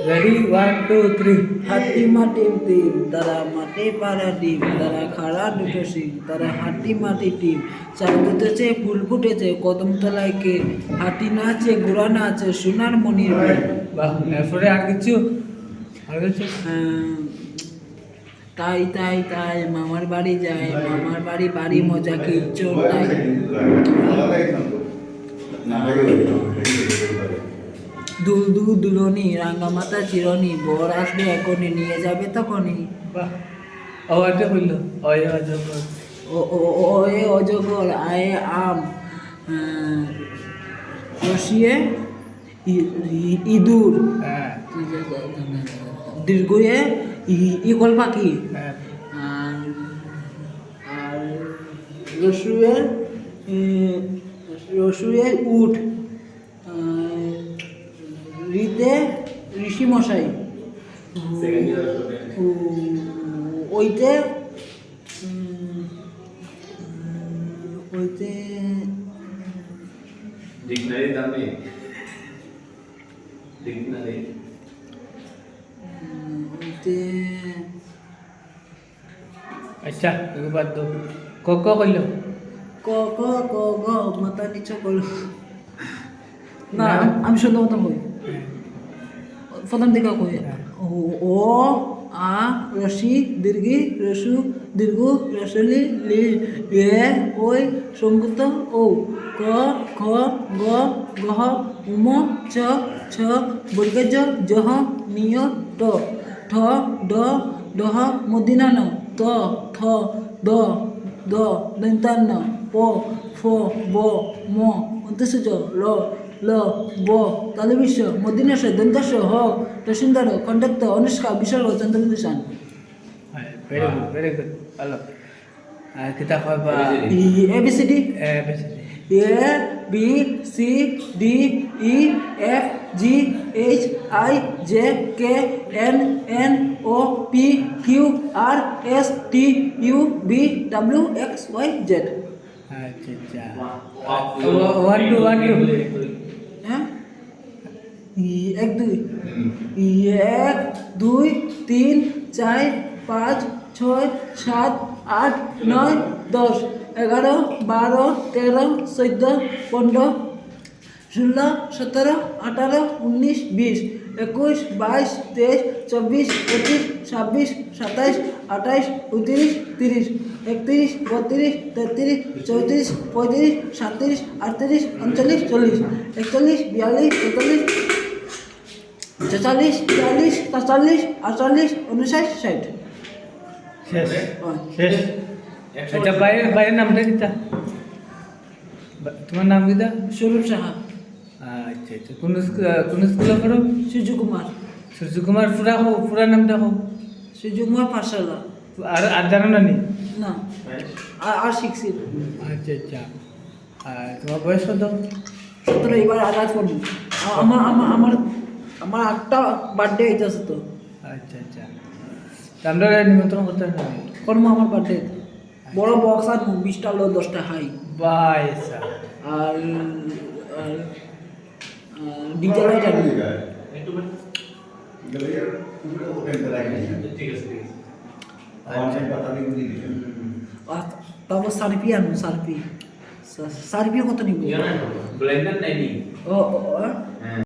Ready 1 2 3 হাতি মাটি team তারা মাটি পাড়া ডিম তারা খাড়া দুটো সিং তারা হাতি মাটি টিম চাল দিতেছে ফুল ফুটেছে কদম তলায় কে হাতি নাচে ঘোড়া নাচে সোনার মনির মেয়ে। বাহ এরপরে আর কিছু তাই তাই তাই মামার বাড়ি যায় মামার বাড়ি বাড়ি মজা কিচ্ছু নাই। দুল দুল দুলনি রাঙ্গা মাথা চিরনি বর আসবে এখনই নিয়ে যাবে তখনই। বাহ আওয়াজটা বললো অয় অজগর ও ও ও এ অজগর আয়ে আম রসিয়ে ইঁদুর হ্যাঁ দীর্ঘয়ে ইগল পাখি হ্যাঁ আর আর রসুয়ে রসুয়ে উট রিতে ঋষি মশাই ওইতে ওইতে ডিকশনারি দামে ডিকশনারি ওইতে আচ্ছা এগুলো বাদ দাও ক ক কইলো ক ক ক গ মাথা নিচু করো না আমি শুদ্ধ মতো কই প্রথম দিকে কই ও আ রসি দীর্ঘি রসু দীর্ঘ রসলি লি এ ওই সংযুক্ত ও ক খ গ গহ উম চ ছ বর্গজ জহ নিয় ট ঠ ড ডহ মদিনান ত থ দ দ দন্তান্ন প ফ ব ম অন্তঃসূচ ল ল ব তালবিশ্ব মদিনেশ দন্তস্য হ তসিন্দর খণ্ডত্ব অনুষ্কা বিসর্গ চন্দ্রবিদূষণ। ভেরি গুড ভালো আর কিতা কইবা ABCD ABCD A B C D E F G H I J K L N O P Q R S T U V W X Y Z। আচ্ছা ওয়ান টু হ্যাঁ এক দুই এক দুই তিন চার পাঁচ ছয় সাত আট নয় 10 11 12 13 14 15 16 17 18 19 20 21 22 23 24 25 26 27 28 29 30 31 32 33 34 35 37 38 39 40 41 42 43 44 45 46 48 49 60। শেষ শেষ আচ্ছা বাইরের নামটা কিতা তোমার নাম কিতা স্বরূপ সাহা আচ্ছা আচ্ছা কোন স্কুলে পড়ো সূর্যকুমার সূর্যকুমার পুরা নামটা হোক সূর্যকুমার পাঠশালা আর জানো না নি না আর শিখছি আচ্ছা আচ্ছা আর তোমার বয়স কত 17 এবার আঘাত করবো আমার আমার আমার আমার 8টা বার্থডে হইতেছে তো আচ্ছা আচ্ছা আমরা নিমন্ত্রণ করতে হবে করবো আমার বার্থডে বড় বক্স আর 20টা হলো 10টা হাই বাইসা আর ডিজে লাইট আর ঠিক আছে তারপর সার্পি আনবো সার্পি কত নিব ব্লেন্ডার নাই নি ও